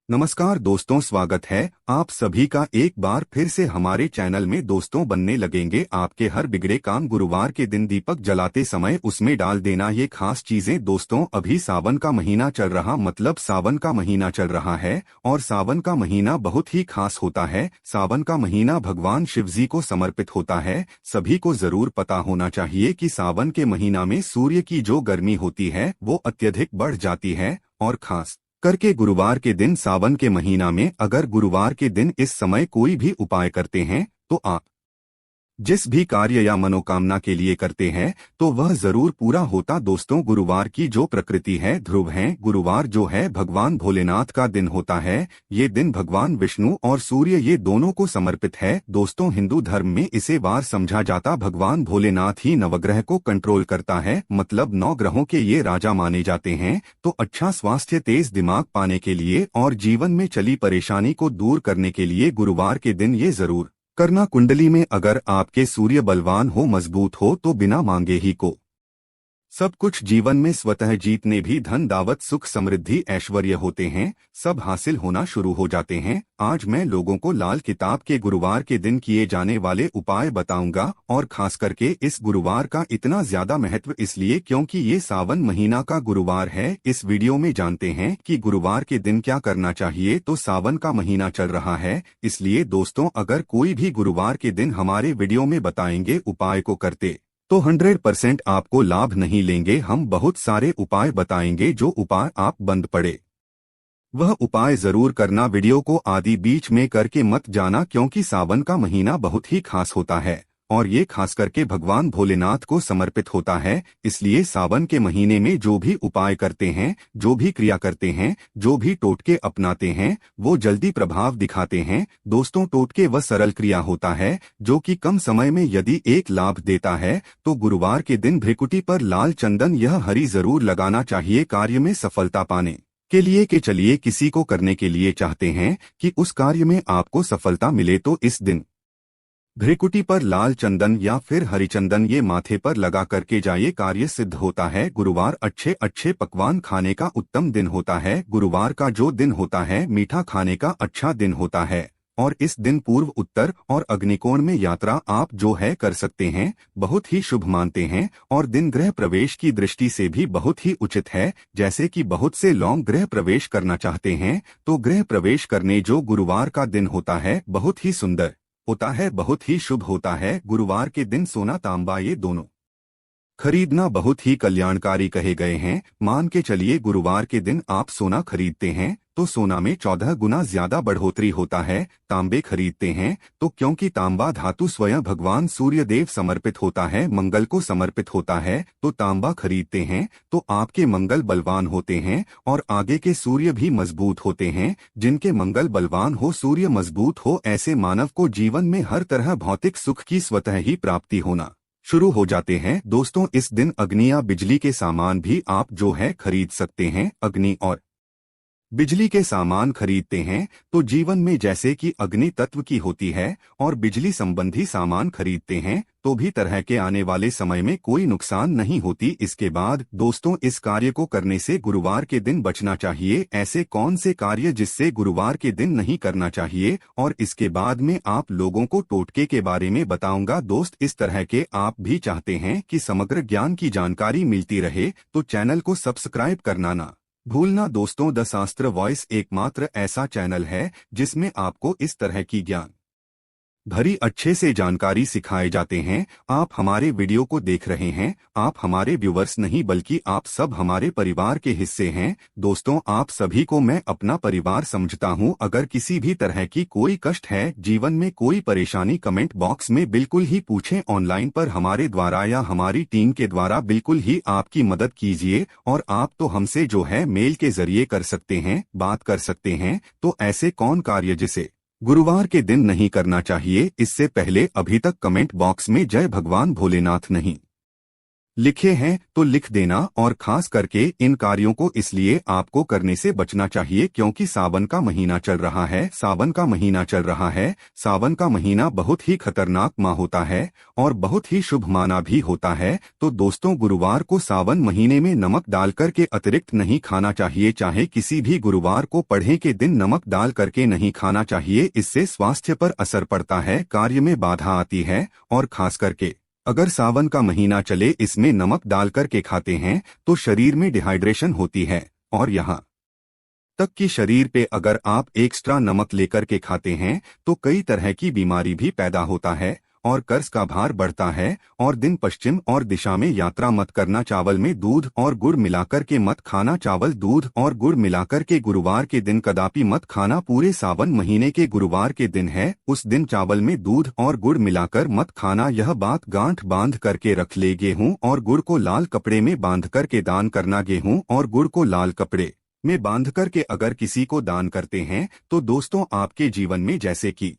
नमस्कार दोस्तों, स्वागत है आप सभी का एक बार फिर से हमारे चैनल में। दोस्तों, बनने लगेंगे आपके हर बिगड़े काम गुरुवार के दिन दीपक जलाते समय उसमें डाल देना ये खास चीजें। दोस्तों, अभी सावन का महीना चल रहा, मतलब सावन का महीना चल रहा है और सावन का महीना बहुत ही खास होता है। सावन का महीना भगवान शिव जी को समर्पित होता है। सभी को जरूर पता होना चाहिए कि सावन के महीना में सूर्य की जो गर्मी होती है वो अत्यधिक बढ़ जाती है और खास करके गुरुवार के दिन सावन के महीना में अगर गुरुवार के दिन इस समय कोई भी उपाय करते हैं तो आप जिस भी कार्य या मनोकामना के लिए करते हैं तो वह जरूर पूरा होता। दोस्तों, गुरुवार की जो प्रकृति है ध्रुव है। गुरुवार जो है भगवान भोलेनाथ का दिन होता है। ये दिन भगवान विष्णु और सूर्य ये दोनों को समर्पित है। दोस्तों, हिंदू धर्म में इसे वार समझा जाता। भगवान भोलेनाथ ही नवग्रह को कंट्रोल करता है, मतलब 9 ग्रहों के ये राजा माने जाते हैं। तो अच्छा स्वास्थ्य, तेज दिमाग पाने के लिए और जीवन में चली परेशानी को दूर करने के लिए गुरुवार के दिन ये जरूर करना। कुंडली में अगर आपके सूर्य बलवान हो, मजबूत हो तो बिना मांगे ही को सब कुछ जीवन में स्वतः जीतने भी धन दावत सुख समृद्धि ऐश्वर्य होते हैं, सब हासिल होना शुरू हो जाते हैं। आज मैं लोगों को लाल किताब के गुरुवार के दिन किए जाने वाले उपाय बताऊंगा और खास करके इस गुरुवार का इतना ज्यादा महत्व इसलिए क्योंकि ये सावन महीना का गुरुवार है। इस वीडियो में जानते हैं कि गुरुवार के दिन क्या करना चाहिए। तो सावन का महीना चल रहा है, इसलिए दोस्तों अगर कोई भी गुरुवार के दिन हमारे वीडियो में बताएंगे उपाय को करते तो 100% आपको लाभ नहीं लेंगे। हम बहुत सारे उपाय बताएंगे, जो उपाय आप बंद पड़े वह उपाय जरूर करना। वीडियो को आदि बीच में करके मत जाना, क्योंकि सावन का महीना बहुत ही खास होता है और ये खास करके भगवान भोलेनाथ को समर्पित होता है। इसलिए सावन के महीने में जो भी उपाय करते हैं, जो भी क्रिया करते हैं, जो भी टोटके अपनाते हैं वो जल्दी प्रभाव दिखाते हैं। दोस्तों, टोटके वह सरल क्रिया होता है जो कि कम समय में यदि एक लाभ देता है। तो गुरुवार के दिन भ्रिकुटी पर लाल चंदन यह हरी जरूर लगाना चाहिए कार्य में सफलता पाने के लिए। कि चलिए किसी को करने के लिए चाहते हैं कि उस कार्य में आपको सफलता मिले तो इस दिन भ्रिकुटी पर लाल चंदन या फिर हरिचंदन ये माथे पर लगा करके जाइए, कार्य सिद्ध होता है। गुरुवार अच्छे अच्छे पकवान खाने का उत्तम दिन होता है। गुरुवार का जो दिन होता है मीठा खाने का अच्छा दिन होता है और इस दिन पूर्व, उत्तर और अग्निकोण में यात्रा आप जो है कर सकते हैं, बहुत ही शुभ मानते हैं। और दिन गृह प्रवेश की दृष्टि से भी बहुत ही उचित है। जैसे कि बहुत से लोग गृह प्रवेश करना चाहते हैं तो गृह प्रवेश करने जो गुरुवार का दिन होता है बहुत ही सुंदर होता है, बहुत ही शुभ होता है। गुरुवार के दिन सोना तांबा ये दोनों खरीदना बहुत ही कल्याणकारी कहे गए हैं। मान के चलिए गुरुवार के दिन आप सोना खरीदते हैं तो सोना में 14 गुना ज्यादा बढ़ोतरी होता है। तांबे खरीदते हैं तो क्योंकि तांबा धातु स्वयं भगवान सूर्य देव समर्पित होता है, मंगल को समर्पित होता है, तो तांबा खरीदते हैं तो आपके मंगल बलवान होते हैं और आगे के सूर्य भी मजबूत होते हैं। जिनके मंगल बलवान हो, सूर्य मजबूत हो, ऐसे मानव को जीवन में हर तरह भौतिक सुख की स्वतः ही प्राप्ति होना शुरू हो जाते हैं। दोस्तों, इस दिन अग्नि या बिजली के सामान भी आप जो है खरीद सकते हैं। अग्नि और बिजली के सामान खरीदते हैं तो जीवन में जैसे कि अग्नि तत्व की होती है और बिजली संबंधी सामान खरीदते हैं तो भी तरह के आने वाले समय में कोई नुकसान नहीं होती। इसके बाद दोस्तों, इस कार्य को करने से गुरुवार के दिन बचना चाहिए। ऐसे कौन से कार्य जिससे गुरुवार के दिन नहीं करना चाहिए और इसके बाद में आप लोगों को टोटके के बारे में बताऊंगा। दोस्त, इस तरह के आप भी चाहते हैं कि समग्र ज्ञान की जानकारी मिलती रहे तो चैनल को सब्सक्राइब करना ना भूलना। दोस्तों, द शास्त्र वॉइस एकमात्र ऐसा चैनल है जिसमें आपको इस तरह की ज्ञान भरी अच्छे से जानकारी सिखाए जाते हैं। आप हमारे वीडियो को देख रहे हैं, आप हमारे व्यूवर्स नहीं बल्कि आप सब हमारे परिवार के हिस्से हैं। दोस्तों, आप सभी को मैं अपना परिवार समझता हूं। अगर किसी भी तरह की कोई कष्ट है, जीवन में कोई परेशानी, कमेंट बॉक्स में बिल्कुल ही पूछें। ऑनलाइन पर हमारे द्वारा या हमारी टीम के द्वारा बिल्कुल ही आपकी मदद कीजिए। और आप तो हमसे जो है मेल के जरिए कर सकते हैं, बात कर सकते हैं। तो ऐसे कौन कार्य जिसे गुरुवार के दिन नहीं करना चाहिए, इससे पहले अभी तक कमेंट बॉक्स में जय भगवान भोलेनाथ नहीं लिखे हैं तो लिख देना, और खास करके इन कार्यों को इसलिए आपको करने से बचना चाहिए क्योंकि सावन का महीना चल रहा है। सावन का महीना चल रहा है। सावन का महीना बहुत ही खतरनाक माह होता है और बहुत ही शुभ माना भी होता है। तो दोस्तों, गुरुवार को सावन महीने में नमक डाल करके अतिरिक्त नहीं खाना चाहिए। चाहे किसी भी गुरुवार को पढ़े के दिन नमक डाल करके नहीं खाना चाहिए। इससे स्वास्थ्य पर असर पड़ता है, कार्य में बाधा आती है, और खास करके अगर सावन का महीना चले इसमें नमक डाल करके खाते हैं तो शरीर में डिहाइड्रेशन होती है, और यहाँ तक कि शरीर पे अगर आप एक्स्ट्रा नमक लेकर के खाते हैं तो कई तरह की बीमारी भी पैदा होता है और कर्ज का भार बढ़ता है। और दिन पश्चिम और दिशा में यात्रा मत करना। चावल में दूध और गुड़ मिलाकर के मत खाना। चावल, दूध और गुड़ मिलाकर के गुरुवार के दिन कदापि मत खाना। पूरे सावन महीने के गुरुवार के दिन है, उस दिन चावल में दूध और गुड़ मिलाकर मत खाना। यह बात गांठ बांध करके रख ले। गेहूं और गुड़ को लाल कपड़े में बांध करके दान करना। गेहूं और गुड़ को लाल कपड़े में बांध करके अगर किसी को दान करते हैं तो दोस्तों, आपके जीवन में जैसे कि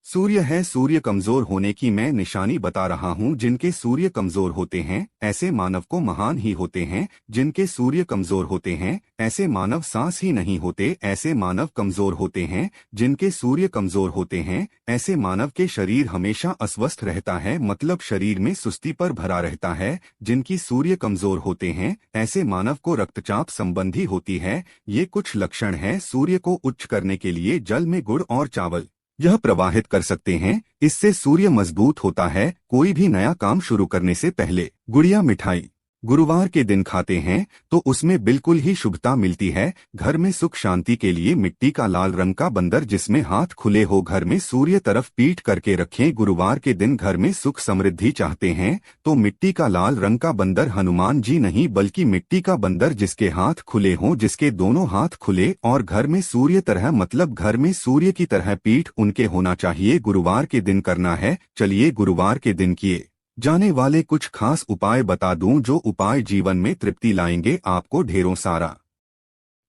सूर्य है, सूर्य कमजोर होने की मैं निशानी बता रहा हूं। जिनके सूर्य कमजोर होते हैं ऐसे मानव को महान ही होते हैं। जिनके सूर्य कमजोर होते हैं ऐसे मानव सांस ही नहीं होते। ऐसे मानव कमजोर होते हैं। जिनके सूर्य कमजोर होते हैं ऐसे मानव के शरीर हमेशा अस्वस्थ रहता है, मतलब शरीर में सुस्ती पर भरा रहता है। जिनकी सूर्य कमजोर होते हैं ऐसे मानव को रक्तचाप संबंधी होती है। ये कुछ लक्षण हैं। सूर्य को उच्च करने के लिए जल में गुड़ और चावल यह प्रवाहित कर सकते हैं। इससे सूर्य मजबूत होता है। कोई भी नया काम शुरू करने से पहले गुड़िया मिठाई गुरुवार के दिन खाते हैं तो उसमें बिल्कुल ही शुभता मिलती है। घर में सुख शांति के लिए मिट्टी का लाल रंग का बंदर जिसमें हाथ खुले हो घर में सूर्य तरफ पीठ करके रखें। गुरुवार के दिन घर में सुख समृद्धि चाहते हैं तो मिट्टी का लाल रंग का बंदर हनुमान जी नहीं बल्कि मिट्टी का बंदर जिसके हाथ खुले हों, जिसके दोनों हाथ खुले और घर में सूर्य तरह, मतलब घर में सूर्य की तरह पीठ उनके होना चाहिए। गुरुवार के दिन करना है। चलिए गुरुवार के दिन किए जाने वाले कुछ खास उपाय बता दूं जो उपाय जीवन में तृप्ति लाएंगे, आपको ढेरों सारा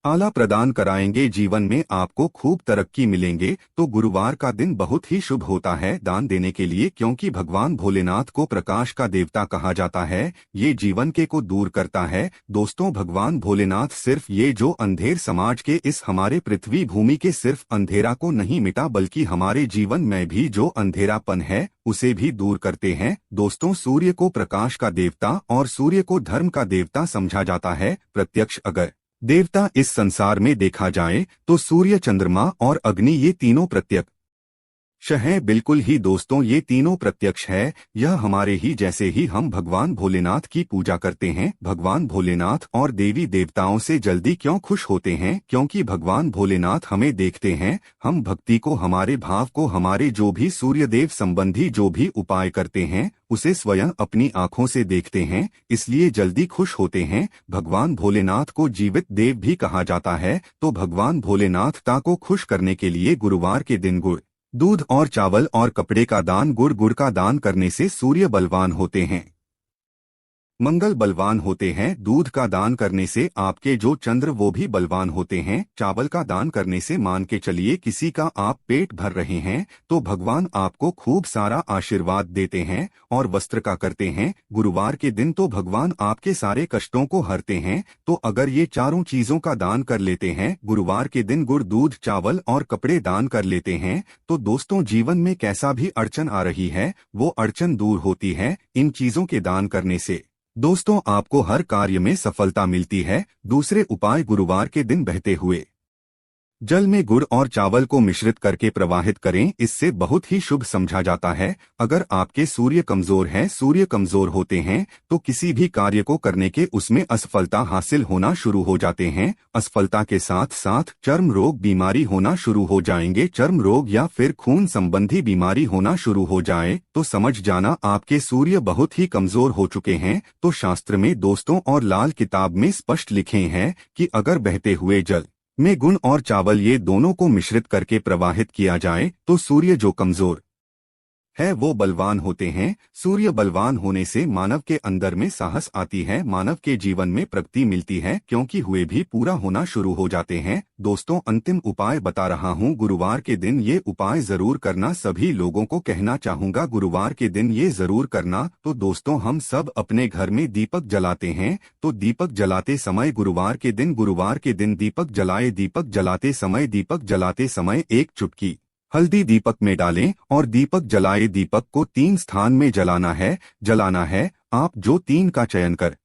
आला प्रदान कराएंगे, जीवन में आपको खूब तरक्की मिलेंगे। तो गुरुवार का दिन बहुत ही शुभ होता है दान देने के लिए, क्योंकि भगवान भोलेनाथ को प्रकाश का देवता कहा जाता है। ये जीवन के को दूर करता है। दोस्तों, भगवान भोलेनाथ सिर्फ ये जो अंधेर समाज के इस हमारे पृथ्वी भूमि के सिर्फ अंधेरा को नहीं मिटा बल्कि हमारे जीवन में भी जो अंधेरापन है उसे भी दूर करते हैं। दोस्तों, सूर्य को प्रकाश का देवता और सूर्य को धर्म का देवता समझा जाता है। प्रत्यक्ष अगर देवता इस संसार में देखा जाए तो सूर्य, चंद्रमा और अग्नि ये तीनों प्रत्यक्ष है। बिल्कुल ही दोस्तों, ये तीनों प्रत्यक्ष है। यह हमारे ही जैसे ही हम भगवान भोलेनाथ की पूजा करते हैं। भगवान भोलेनाथ और देवी देवताओं से जल्दी क्यों खुश होते हैं? क्योंकि भगवान भोलेनाथ हमें देखते हैं। हम भक्ति को, हमारे भाव को, हमारे जो भी सूर्यदेव संबंधी जो भी उपाय करते हैं उसे स्वयं अपनी आंखों से देखते हैं, इसलिए जल्दी खुश होते हैं। भगवान भोलेनाथ को जीवित देव भी कहा जाता है। तो भगवान भोलेनाथ ता को खुश करने के लिए गुरुवार के दिन गुड़, दूध और चावल और कपड़े का दान, गुड़ का दान करने से सूर्य बलवान होते हैं, मंगल बलवान होते हैं। दूध का दान करने से आपके जो चंद्र वो भी बलवान होते हैं। चावल का दान करने से मान के चलिए किसी का आप पेट भर रहे हैं तो भगवान आपको खूब सारा आशीर्वाद देते हैं। और वस्त्र का करते हैं गुरुवार के दिन तो भगवान आपके सारे कष्टों को हरते हैं। तो अगर ये चारों चीजों का दान कर लेते हैं, गुरुवार के दिन गुड़, दूध, चावल और कपड़े दान कर लेते हैं, तो दोस्तों जीवन में कैसा भी अड़चन आ रही है वो अड़चन दूर होती है इन चीजों के दान करने से। दोस्तों, आपको हर कार्य में सफलता मिलती है। दूसरे उपाय, गुरुवार के दिन बहते हुए जल में गुड़ और चावल को मिश्रित करके प्रवाहित करें, इससे बहुत ही शुभ समझा जाता है। अगर आपके सूर्य कमजोर है, सूर्य कमजोर होते हैं तो किसी भी कार्य को करने के उसमें असफलता हासिल होना शुरू हो जाते हैं। असफलता के साथ साथ चर्म रोग, बीमारी होना शुरू हो जाएंगे। चर्म रोग या फिर खून संबंधी बीमारी होना शुरू हो जाए तो समझ जाना आपके सूर्य बहुत ही कमजोर हो चुके हैं। तो शास्त्र में दोस्तों और लाल किताब में स्पष्ट लिखे हैं कि अगर बहते हुए जल में गुड़ और चावल ये दोनों को मिश्रित करके प्रवाहित किया जाए तो सूर्य जो कमजोर है वो बलवान होते हैं। सूर्य बलवान होने से मानव के अंदर में साहस आती है, मानव के जीवन में प्रगति मिलती है, क्योंकि हुए भी पूरा होना शुरू हो जाते हैं। दोस्तों, अंतिम उपाय बता रहा हूँ, गुरुवार के दिन ये उपाय जरूर करना। सभी लोगों को कहना चाहूँगा गुरुवार के दिन ये जरूर करना। तो दोस्तों, हम सब अपने घर में दीपक जलाते हैं, तो दीपक जलाते समय गुरुवार के दिन दीपक जलाते समय एक चुटकी हल्दी दीपक में डालें और दीपक जलाए। दीपक को 3 स्थान में जलाना है। आप जो 3 का चयन कर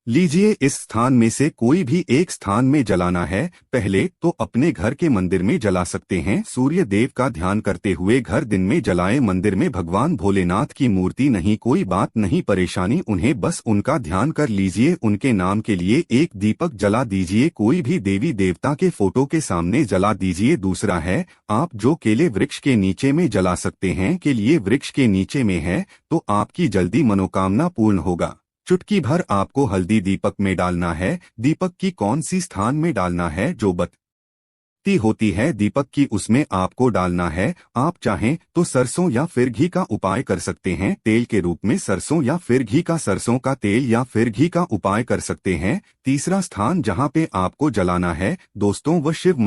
लीजिए, इस स्थान में से कोई भी एक स्थान में जलाना है। पहले तो अपने घर के मंदिर में जला सकते हैं, सूर्य देव का ध्यान करते हुए घर दिन में जलाएं। मंदिर में भगवान भोलेनाथ की मूर्ति नहीं, कोई बात नहीं, परेशानी उन्हें बस उनका ध्यान कर लीजिए, उनके नाम के लिए एक दीपक जला दीजिए। कोई भी देवी देवता के फोटो के सामने जला दीजिए। दूसरा है, आप जो केले वृक्ष के नीचे में जला सकते हैं, के लिए वृक्ष के नीचे में है तो आपकी जल्दी मनोकामना पूर्ण होगा। चुटकी भर आपको हल्दी दीपक में डालना है। दीपक की कौन सी स्थान में डालना है, जो बत्ती होती है दीपक की, उसमें आपको डालना है। आप चाहें तो सरसों या फिर घी का उपाय कर सकते हैं, तेल के रूप में सरसों या फिर घी का, सरसों का तेल या फिर घी का उपाय कर सकते हैं। तीसरा स्थान जहां पे आपको जलाना है दोस्तों, वह शिव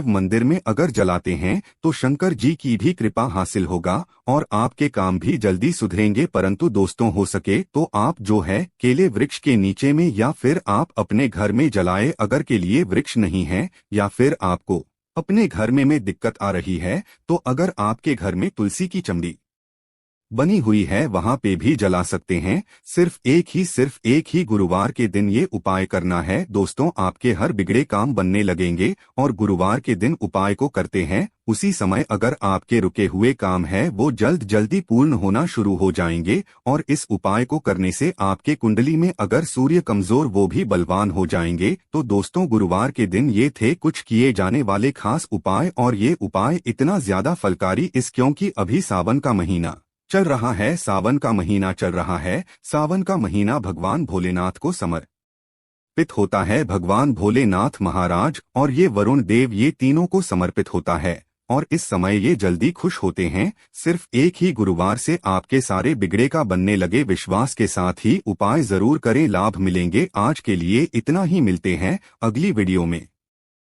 मंदिर में अगर जलाते हैं तो शंकर जी की भी कृपा हासिल होगा और आपके काम भी जल्दी सुधरेंगे। परंतु दोस्तों, हो सके तो आप जो है केले वृक्ष के नीचे में या फिर आप अपने घर में जलाए। अगर के लिए वृक्ष नहीं है या फिर आपको अपने घर में दिक्कत आ रही है, तो अगर आपके घर में तुलसी की चमड़ी बनी हुई है वहां पे भी जला सकते हैं। सिर्फ एक ही गुरुवार के दिन ये उपाय करना है। दोस्तों, आपके हर बिगड़े काम बनने लगेंगे और गुरुवार के दिन उपाय को करते हैं उसी समय अगर आपके रुके हुए काम है वो जल्दी पूर्ण होना शुरू हो जाएंगे। और इस उपाय को करने से आपके कुंडली में अगर सूर्य कमजोर वो भी बलवान हो जाएंगे। तो दोस्तों, गुरुवार के दिन ये थे कुछ किए जाने वाले खास उपाय, और ये उपाय इतना ज्यादा फलकारी क्योंकि अभी सावन का महीना चल रहा है। सावन का महीना भगवान भोलेनाथ को समर्पित होता है। भगवान भोलेनाथ महाराज और ये वरुण देव, ये तीनों को समर्पित होता है और इस समय ये जल्दी खुश होते हैं। सिर्फ एक ही गुरुवार से आपके सारे बिगड़े का बनने लगे। विश्वास के साथ ही उपाय जरूर करें, लाभ मिलेंगे। आज के लिए इतना ही, मिलते हैं अगली वीडियो में।